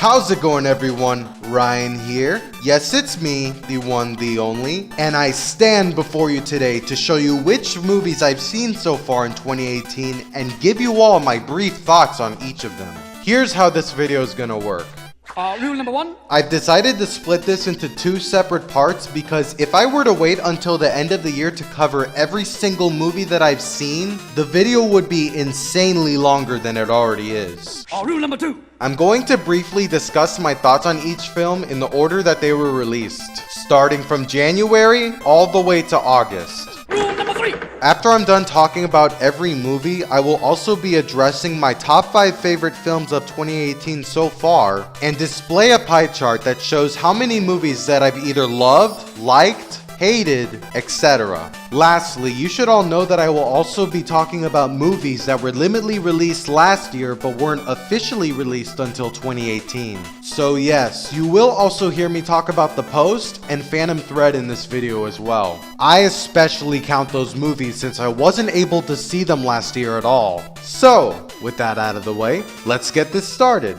How's it going, everyone? Ryan here. Yes, it's me, the one, the only, and I stand before you today to show you which movies I've seen so far in 2018 and give you all my brief thoughts on each of them. Here's how this video is gonna work. Rule number one. I've decided to split this into two separate parts because if I were to wait until the end of the year to cover every single movie that I've seen, the video would be insanely longer than it already is. Rule number two. I'm going to briefly discuss my thoughts on each film in the order that they were released, starting from January all the way to August. Rule number three. After I'm done talking about every movie, I will also be addressing my top 5 favorite films of 2018 so far, and display a pie chart that shows how many movies that I've either loved, liked, hated, etc. Lastly, you should all know that I will also be talking about movies that were limitedly released last year but weren't officially released until 2018. So yes, you will also hear me talk about The Post and Phantom Thread in this video as well. I especially count those movies since I wasn't able to see them last year at all. So, with that out of the way, let's get this started.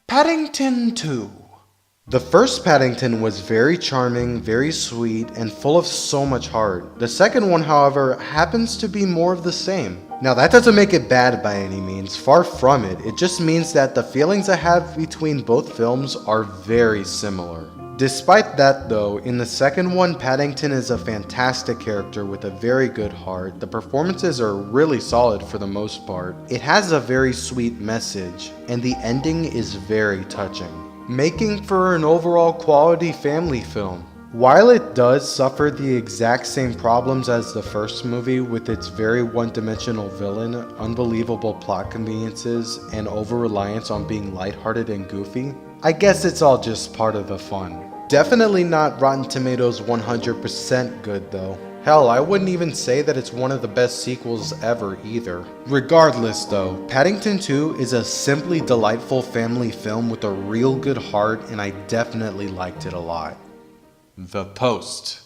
Paddington 2. The first Paddington was very charming, very sweet, and full of so much heart. The second one, however, happens to be more of the same. Now that doesn't make it bad by any means, far from it. It just means that the feelings I have between both films are very similar. Despite that though, in the second one, Paddington is a fantastic character with a very good heart. The performances are really solid for the most part. It has a very sweet message, and the ending is very touching, making for an overall quality family film. While it does suffer the exact same problems as the first movie with its very one-dimensional villain, unbelievable plot conveniences, and over-reliance on being lighthearted and goofy, I guess it's all just part of the fun. Definitely not Rotten Tomatoes 100% good though. Hell, I wouldn't even say that it's one of the best sequels ever either. Regardless though, Paddington 2 is a simply delightful family film with a real good heart, and I definitely liked it a lot. The Post.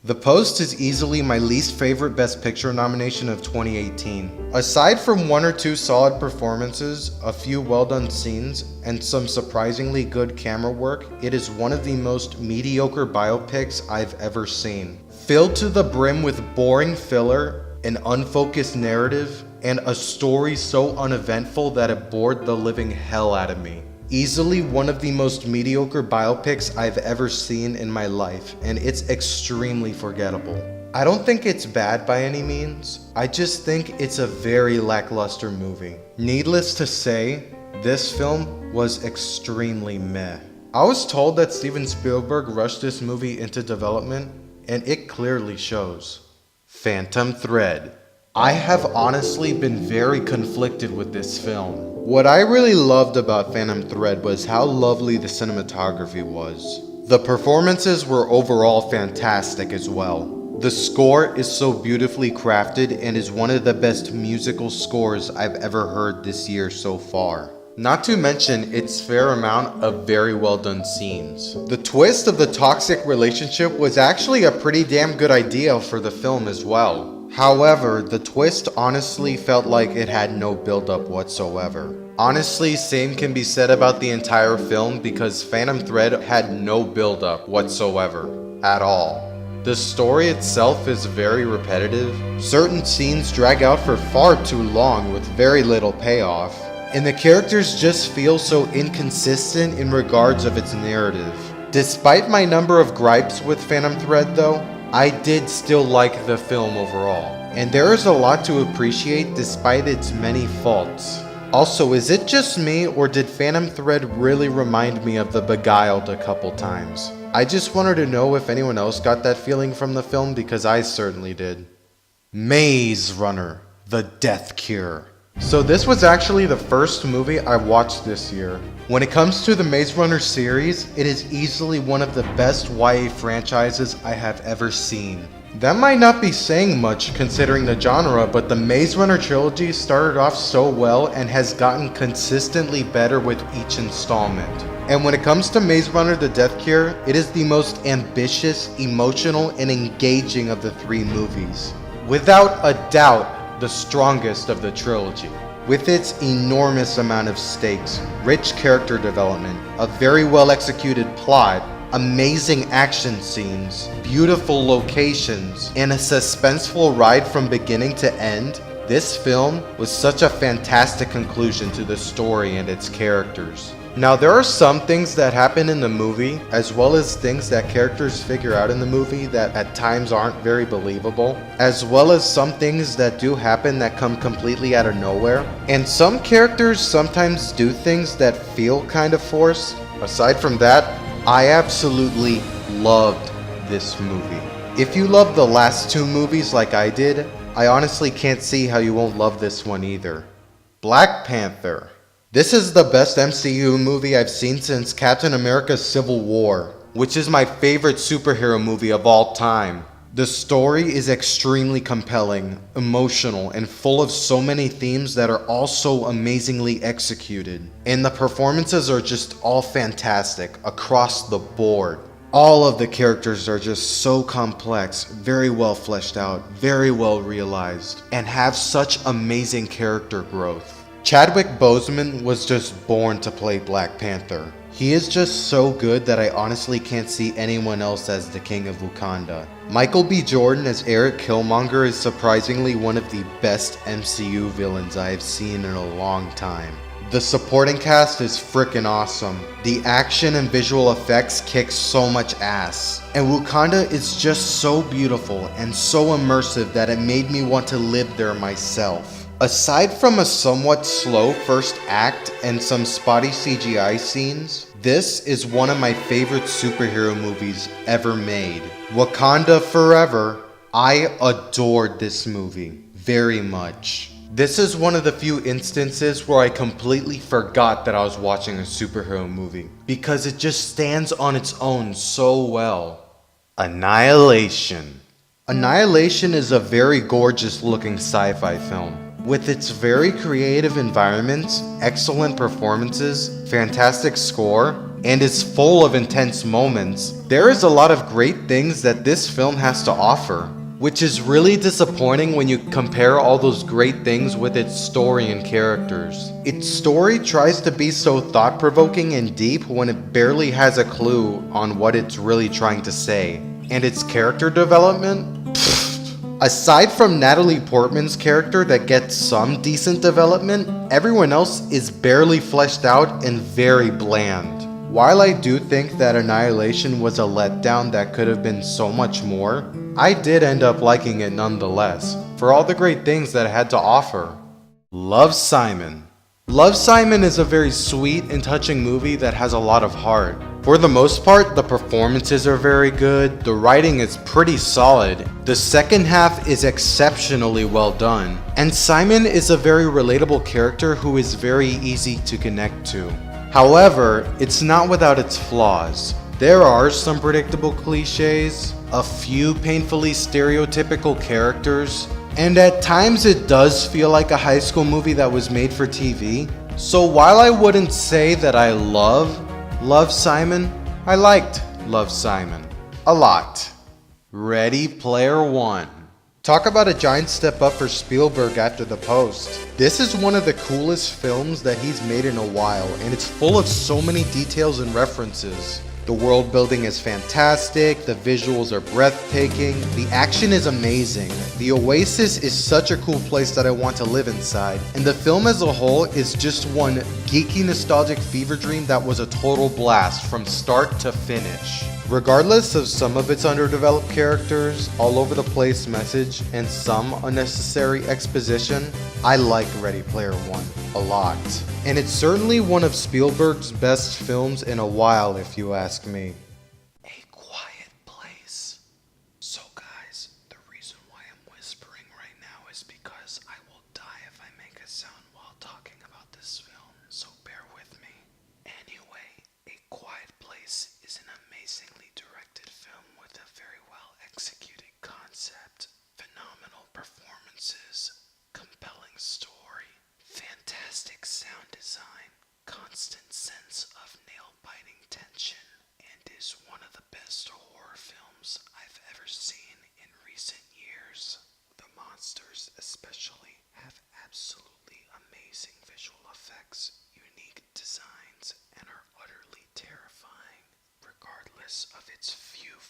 The Post is easily my least favorite Best Picture nomination of 2018. Aside from one or two solid performances, a few well-done scenes, and some surprisingly good camera work, it is one of the most mediocre biopics I've ever seen. Filled to the brim with boring filler, an unfocused narrative, and a story so uneventful that it bored the living hell out of me. Easily one of the most mediocre biopics I've ever seen in my life, and it's extremely forgettable. I don't think it's bad by any means, I just think it's a very lackluster movie. Needless to say, this film was extremely meh. I was told that Steven Spielberg rushed this movie into development, and it clearly shows. Phantom Thread. I have honestly been very conflicted with this film. What I really loved about Phantom Thread was how lovely the cinematography was. The performances were overall fantastic as well. The score is so beautifully crafted and is one of the best musical scores I've ever heard this year so far. Not to mention its fair amount of very well done scenes. The twist of the toxic relationship was actually a pretty damn good idea for the film as well. However, the twist honestly felt like it had no build-up whatsoever. Honestly, same can be said about the entire film because Phantom Thread had no build-up whatsoever, at all. The story itself is very repetitive. Certain scenes drag out for far too long with very little payoff. And the characters just feel so inconsistent in regards of its narrative. Despite my number of gripes with Phantom Thread though, I did still like the film overall. And there is a lot to appreciate despite its many faults. Also, is it just me or did Phantom Thread really remind me of The Beguiled a couple times? I just wanted to know if anyone else got that feeling from the film because I certainly did. Maze Runner, The Death Cure. So this was actually the first movie I watched this year. When it comes to the Maze Runner series, it is easily one of the best YA franchises I have ever seen. That might not be saying much considering the genre, but the Maze Runner trilogy started off so well and has gotten consistently better with each installment. And when it comes to Maze Runner The Death Cure, it is the most ambitious, emotional, and engaging of the 3 movies. Without a doubt, the strongest of the trilogy. With its enormous amount of stakes, rich character development, a very well executed plot, amazing action scenes, beautiful locations, and a suspenseful ride from beginning to end, this film was such a fantastic conclusion to the story and its characters. Now, there are some things that happen in the movie, as well as things that characters figure out in the movie that at times aren't very believable, as well as some things that do happen that come completely out of nowhere. And some characters sometimes do things that feel kind of forced. Aside from that, I absolutely loved this movie. If you loved the last two movies like I did, I honestly can't see how you won't love this one either. Black Panther. This is the best MCU movie I've seen since Captain America Civil War, which is my favorite superhero movie of all time. The story is extremely compelling, emotional, and full of so many themes that are all so amazingly executed. And the performances are just all fantastic across the board. All of the characters are just so complex, very well fleshed out, very well realized, and have such amazing character growth. Chadwick Boseman was just born to play Black Panther. He is just so good that I honestly can't see anyone else as the King of Wakanda. Michael B. Jordan as Eric Killmonger is surprisingly one of the best MCU villains I have seen in a long time. The supporting cast is freaking awesome. The action and visual effects kick so much ass. And Wakanda is just so beautiful and so immersive that it made me want to live there myself. Aside from a somewhat slow first act and some spotty CGI scenes, this is one of my favorite superhero movies ever made. Wakanda Forever. I adored this movie very much. This is one of the few instances where I completely forgot that I was watching a superhero movie because it just stands on its own so well. Annihilation. Annihilation is a very gorgeous looking sci-fi film. With its very creative environments, excellent performances, fantastic score, and is full of intense moments, there is a lot of great things that this film has to offer, which is really disappointing when you compare all those great things with its story and characters. Its story tries to be so thought-provoking and deep when it barely has a clue on what it's really trying to say. And its character development? Aside from Natalie Portman's character that gets some decent development, everyone else is barely fleshed out and very bland. While I do think that Annihilation was a letdown that could have been so much more, I did end up liking it nonetheless, for all the great things that it had to offer. Love, Simon. Love, Simon is a very sweet and touching movie that has a lot of heart. For the most part, the performances are very good, the writing is pretty solid, the second half is exceptionally well done, and Simon is a very relatable character who is very easy to connect to. However, it's not without its flaws. There are some predictable cliches, a few painfully stereotypical characters, and at times it does feel like a high school movie that was made for TV. So while I wouldn't say that I love Simon, I liked Love, Simon a lot. Ready Player One. Talk about a giant step up for Spielberg after The Post. This is one of the coolest films that he's made in a while, and it's full of so many details and references. The world building is fantastic, the visuals are breathtaking, the action is amazing, the Oasis is such a cool place that I want to live inside, and the film as a whole is just one geeky nostalgic fever dream that was a total blast from start to finish. Regardless of some of its underdeveloped characters, all over the place message, and some unnecessary exposition, I like Ready Player One a lot. And it's certainly one of Spielberg's best films in a while, if you ask me. A Quiet Place. So guys, the reason why I'm whispering right now is because I will die if I make a sound while talking about this film, so bear with me. Anyway, A Quiet Place is an amazingly directed film with a very well executed concept, phenomenal performances, compelling story, fantastic sound design, constant sense of nail-biting tension, and is one of the best horror films I've ever seen in recent years. The monsters especially have absolutely amazing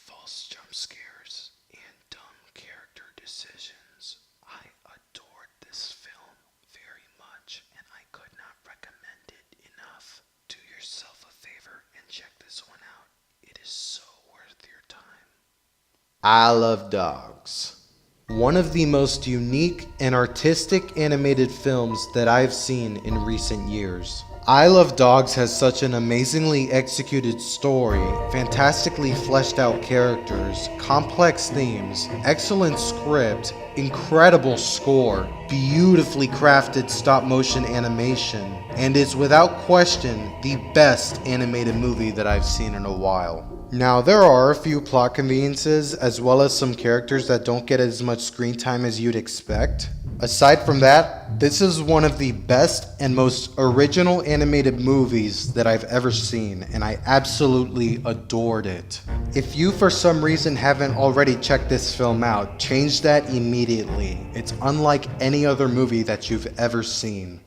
false jump scares, and dumb character decisions. I adored this film very much, and I could not recommend it enough. Do yourself a favor and check this one out. It is so worth your time. Isle of Dogs. One of the most unique and artistic animated films that I've seen in recent years. Isle of Dogs has such an amazingly executed story, fantastically fleshed out characters, complex themes, excellent script, incredible score, beautifully crafted stop motion animation, and is without question the best animated movie that I've seen in a while. Now, there are a few plot conveniences as well as some characters that don't get as much screen time as you'd expect. Aside from that, this is one of the best and most original animated movies that I've ever seen, and I absolutely adored it. If you for some reason haven't already checked this film out, change that immediately. It's unlike any other movie that you've ever seen.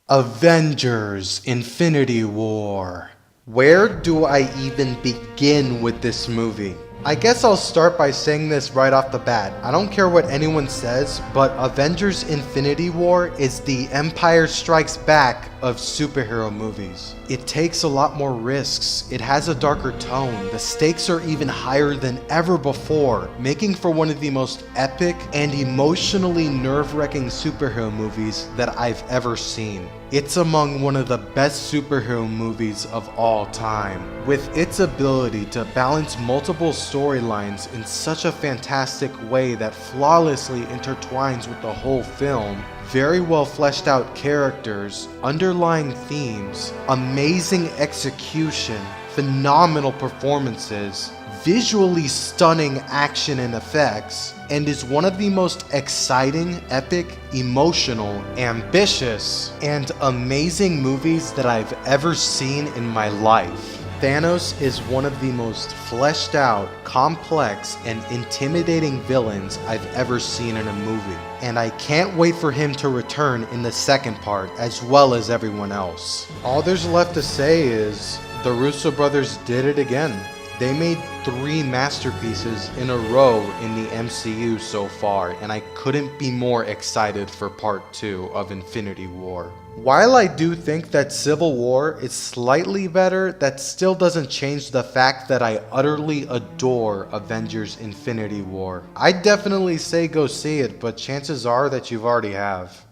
Avengers Infinity War. Where do I even begin with this movie? I guess I'll start by saying this right off the bat. I don't care what anyone says, but Avengers Infinity War is the Empire Strikes Back of superhero movies. It takes a lot more risks, it has a darker tone, the stakes are even higher than ever before, making for one of the most epic and emotionally nerve-wracking superhero movies that I've ever seen. It's among one of the best superhero movies of all time, with its ability to balance multiple storylines in such a fantastic way that flawlessly intertwines with the whole film. Very well fleshed out characters, underlying themes, amazing execution, phenomenal performances, visually stunning action and effects, and is one of the most exciting, epic, emotional, ambitious, and amazing movies that I've ever seen in my life. Thanos is one of the most fleshed out, complex, and intimidating villains I've ever seen in a movie, and I can't wait for him to return in the second part as well as everyone else. All there's left to say is, the Russo brothers did it again. They made 3 masterpieces in a row in the MCU so far, and I couldn't be more excited for part 2 of Infinity War. While I do think that Civil War is slightly better, that still doesn't change the fact that I utterly adore Avengers Infinity War. I'd definitely say go see it, but chances are that you already have.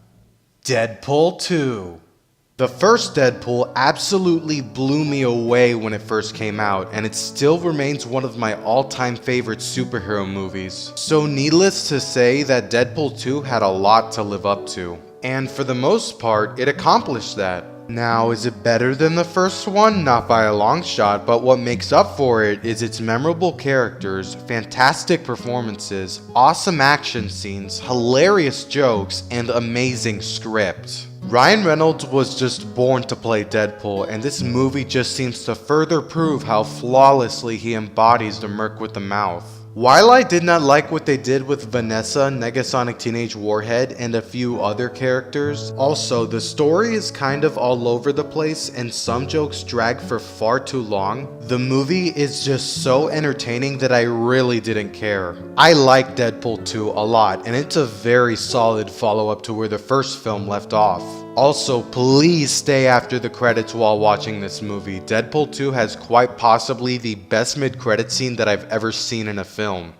Deadpool 2. The first Deadpool absolutely blew me away when it first came out, and it still remains one of my all-time favorite superhero movies. So needless to say that Deadpool 2 had a lot to live up to. And for the most part, it accomplished that. Now, is it better than the first one? Not by a long shot, but what makes up for it is its memorable characters, fantastic performances, awesome action scenes, hilarious jokes, and amazing script. Ryan Reynolds was just born to play Deadpool, and this movie just seems to further prove how flawlessly he embodies the Merc with the mouth. While I did not like what they did with Vanessa, Negasonic Teenage Warhead, and a few other characters, also the story is kind of all over the place and some jokes drag for far too long, the movie is just so entertaining that I really didn't care. I like Deadpool 2 a lot, and it's a very solid follow-up to where the first film left off. Also, please stay after the credits while watching this movie. Deadpool 2 has quite possibly the best mid-credit scene that I've ever seen in a film.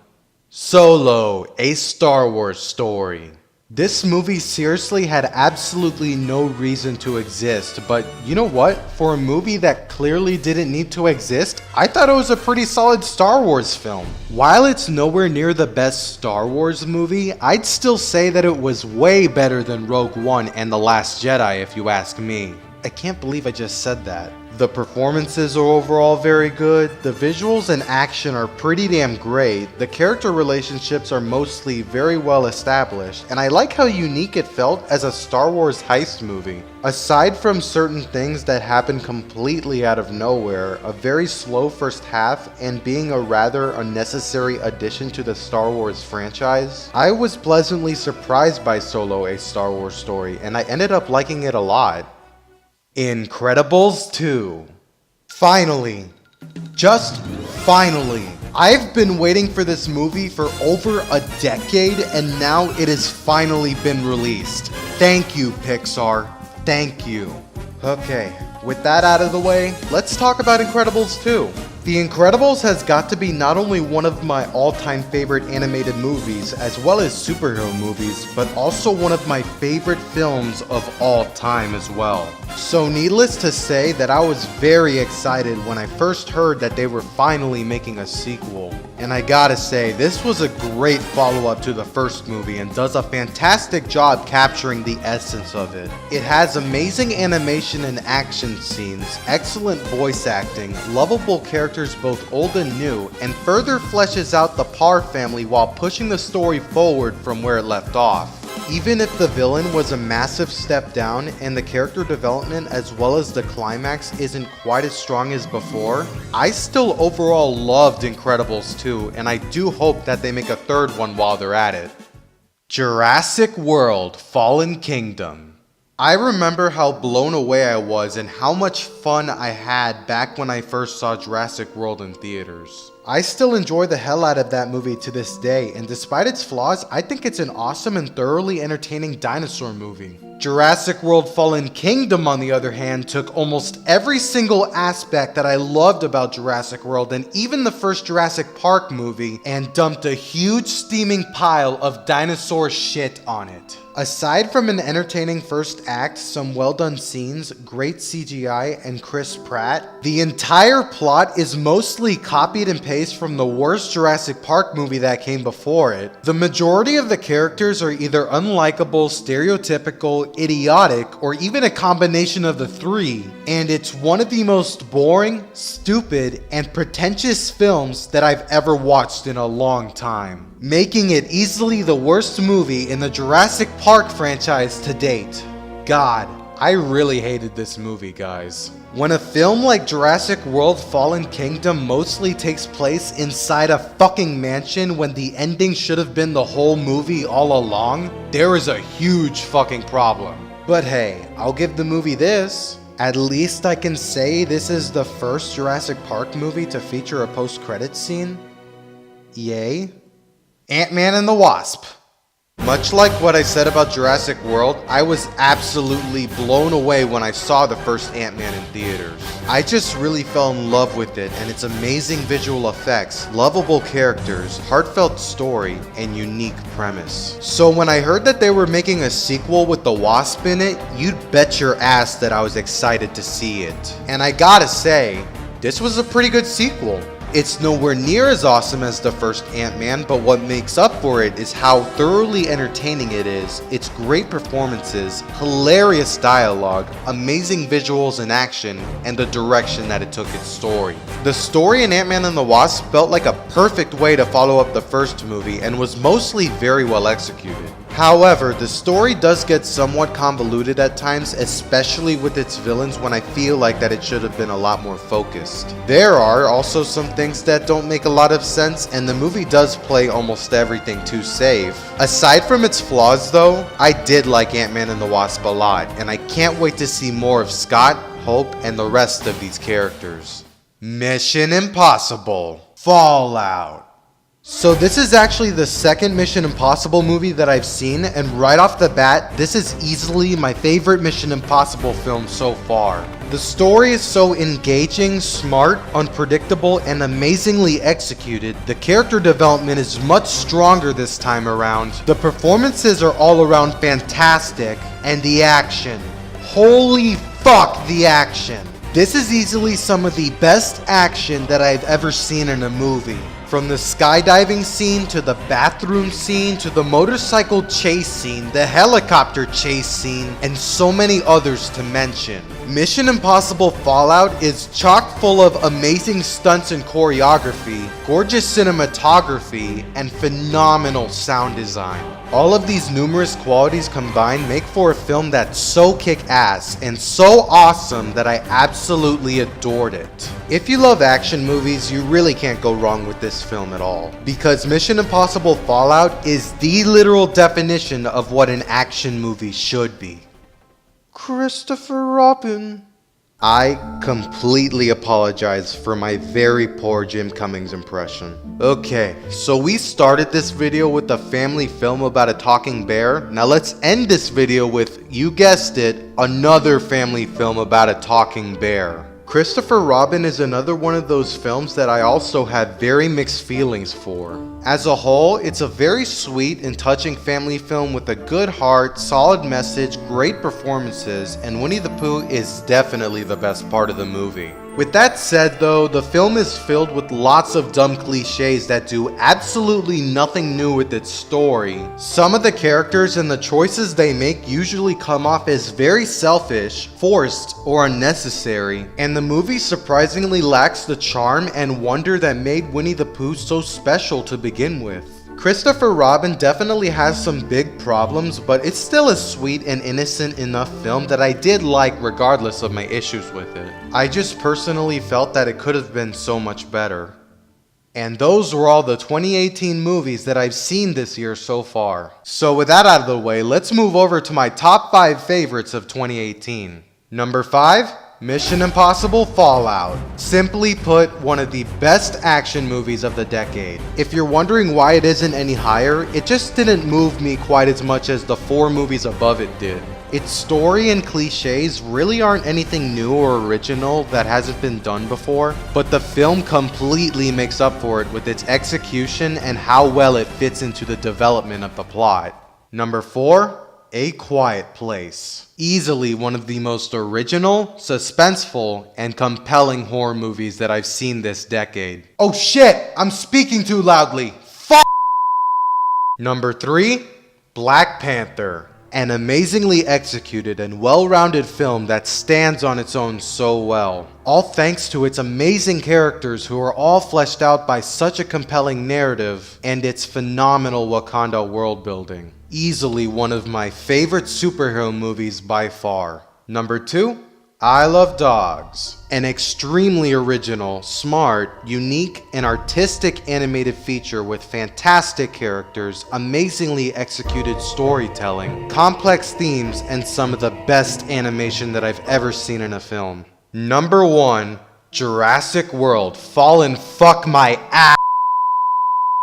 Solo, a Star Wars story. This movie seriously had absolutely no reason to exist, but you know what? For a movie that clearly didn't need to exist, I thought it was a pretty solid Star Wars film. While it's nowhere near the best Star Wars movie, I'd still say that it was way better than Rogue One and The Last Jedi if you ask me. I can't believe I just said that. The performances are overall very good, the visuals and action are pretty damn great, the character relationships are mostly very well established, and I like how unique it felt as a Star Wars heist movie. Aside from certain things that happen completely out of nowhere, a very slow first half, and being a rather unnecessary addition to the Star Wars franchise, I was pleasantly surprised by Solo, a Star Wars story, and I ended up liking it a lot. Incredibles 2. Finally, just finally, I've been waiting for this movie for over a decade, and now it has finally been released. Thank you, Pixar. Thank you. Okay, with that out of the way, let's talk about Incredibles 2. The Incredibles has got to be not only one of my all-time favorite animated movies, as well as superhero movies, but also one of my favorite films of all time as well. So needless to say that I was very excited when I first heard that they were finally making a sequel. And I gotta say, this was a great follow-up to the first movie and does a fantastic job capturing the essence of it. It has amazing animation and action scenes, excellent voice acting, lovable characters both old and new, and further fleshes out the Parr family while pushing the story forward from where it left off. Even if the villain was a massive step down and the character development as well as the climax isn't quite as strong as before, I still overall loved Incredibles 2, and I do hope that they make a third one while they're at it. Jurassic World: Fallen Kingdom. I remember how blown away I was and how much fun I had back when I first saw Jurassic World in theaters. I still enjoy the hell out of that movie to this day, and despite its flaws, I think it's an awesome and thoroughly entertaining dinosaur movie. Jurassic World: Fallen Kingdom, on the other hand, took almost every single aspect that I loved about Jurassic World and even the first Jurassic Park movie and dumped a huge steaming pile of dinosaur shit on it. Aside from an entertaining first act, some well done scenes, great CGI, and Chris Pratt, the entire plot is mostly copied and pasted from the worst Jurassic Park movie that came before it. The majority of the characters are either unlikable, stereotypical, idiotic, or even a combination of the three, and it's one of the most boring, stupid, and pretentious films that I've ever watched in a long time, making it easily the worst movie in the Jurassic Park franchise to date. God, I really hated this movie, guys. When a film like Jurassic World: Fallen Kingdom mostly takes place inside a fucking mansion when the ending should have been the whole movie all along, there is a huge fucking problem. But hey, I'll give the movie this. At least I can say this is the first Jurassic Park movie to feature a post-credits scene. Yay. Ant-Man and the Wasp. Much like what I said about Jurassic World, I was absolutely blown away when I saw the first Ant-Man in theaters. I just really fell in love with it and its amazing visual effects, lovable characters, heartfelt story, and unique premise. So when I heard that they were making a sequel with the Wasp in it, you'd bet your ass that I was excited to see it. And I gotta say, this was a pretty good sequel. It's nowhere near as awesome as the first Ant-Man, but what makes up for it is how thoroughly entertaining it is, its great performances, hilarious dialogue, amazing visuals and action, and the direction that it took its story. The story in Ant-Man and the Wasp felt like a perfect way to follow up the first movie and was mostly very well executed. However, the story does get somewhat convoluted at times, especially with its villains, when I feel like that it should have been a lot more focused. There are also some things that don't make a lot of sense, and the movie does play almost everything too safe. Aside from its flaws though, I did like Ant-Man and the Wasp a lot, and I can't wait to see more of Scott, Hope, and the rest of these characters. Mission Impossible: Fallout. So this is actually the second Mission Impossible movie that I've seen, and right off the bat, this is easily my favorite Mission Impossible film so far. The story is so engaging, smart, unpredictable, and amazingly executed. The character development is much stronger this time around. The performances are all around fantastic, and the action. Holy fuck, the action. This is easily some of the best action that I've ever seen in a movie. From the skydiving scene, to the bathroom scene, to the motorcycle chase scene, the helicopter chase scene, and so many others to mention. Mission Impossible Fallout is chock full of amazing stunts and choreography, gorgeous cinematography, and phenomenal sound design. All of these numerous qualities combined make for a film that's so kick-ass and so awesome that I absolutely adored it. If you love action movies, you really can't go wrong with this film at all, because Mission Impossible Fallout is the literal definition of what an action movie should be. Christopher Robin. I completely apologize for my very poor Jim Cummings impression. Okay, so we started this video with a family film about a talking bear. Now let's end this video with, you guessed it, another family film about a talking bear. Christopher Robin is another one of those films that I also have very mixed feelings for. As a whole, it's a very sweet and touching family film with a good heart, solid message, great performances, and Winnie the Pooh is definitely the best part of the movie. With that said though, the film is filled with lots of dumb cliches that do absolutely nothing new with its story. Some of the characters and the choices they make usually come off as very selfish, forced, or unnecessary, and the movie surprisingly lacks the charm and wonder that made Winnie the Pooh so special to begin with. Christopher Robin definitely has some big problems, but it's still a sweet and innocent enough film that I did like regardless of my issues with it. I just personally felt that it could have been so much better. And those were all the 2018 movies that I've seen this year so far. So with that out of the way, let's move over to my top 5 favorites of 2018. Number 5. Mission Impossible Fallout. Simply put, one of the best action movies of the decade. If you're wondering why it isn't any higher, it just didn't move me quite as much as the 4 movies above it did. Its story and cliches really aren't anything new or original that hasn't been done before, but the film completely makes up for it with its execution and how well it fits into the development of the plot. Number 4. A Quiet Place. Easily one of the most original, suspenseful, and compelling horror movies that I've seen this decade. Oh shit! I'm speaking too loudly! Fuck! Number 3. Black Panther. An amazingly executed and well-rounded film that stands on its own so well. All thanks to its amazing characters who are all fleshed out by such a compelling narrative and its phenomenal Wakanda world building. Easily one of my favorite superhero movies by far. Number 2. I Love Dogs. An extremely original, smart, unique, and artistic animated feature with fantastic characters, amazingly executed storytelling, complex themes, and some of the best animation that I've ever seen in a film. Number 1. Jurassic World. Fallen fuck my ass.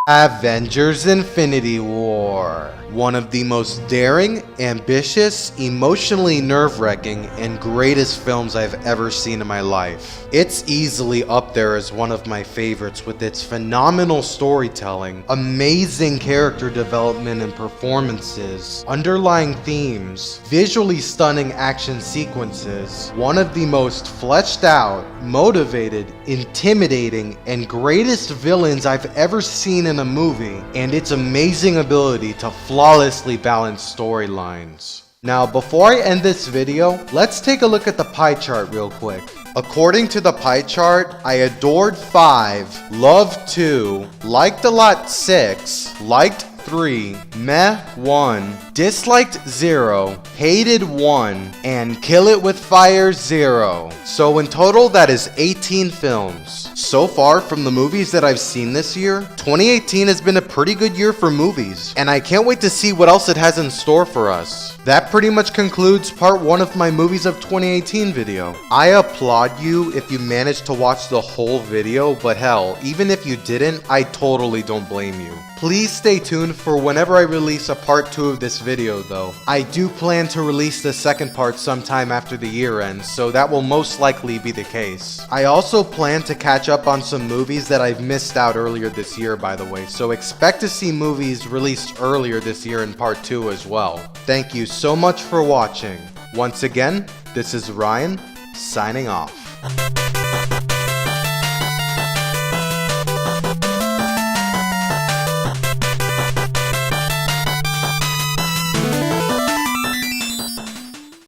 Avengers Infinity War. One of the most daring, ambitious, emotionally nerve-wracking, and greatest films I've ever seen in my life. It's easily up there as one of my favorites with its phenomenal storytelling, amazing character development and performances, underlying themes, visually stunning action sequences, one of the most fleshed out, motivated, intimidating, and greatest villains I've ever seen in a movie, and its amazing ability to flawlessly balanced storylines. Now, before I end this video, let's take a look at the pie chart real quick. According to the pie chart, I adored 5, loved 2, liked a lot 6, liked 3, meh 1, disliked 0, hated 1, and kill it with fire 0. So in total, that is 18 films. So far, from the movies that I've seen this year, 2018 has been a pretty good year for movies, and I can't wait to see what else it has in store for us. That pretty much concludes part 1 of my movies of 2018 video. I applaud you if you managed to watch the whole video, but hell, even if you didn't, I totally don't blame you. Please stay tuned for whenever I release a part 2 of this video though. I do plan to release the second part sometime after the year ends, so that will most likely be the case. I also plan to catch up on some movies that I've missed out earlier this year, by the way, so expect to see movies released earlier this year in part 2 as well. Thank you so much for watching. Once again, this is Ryan, signing off.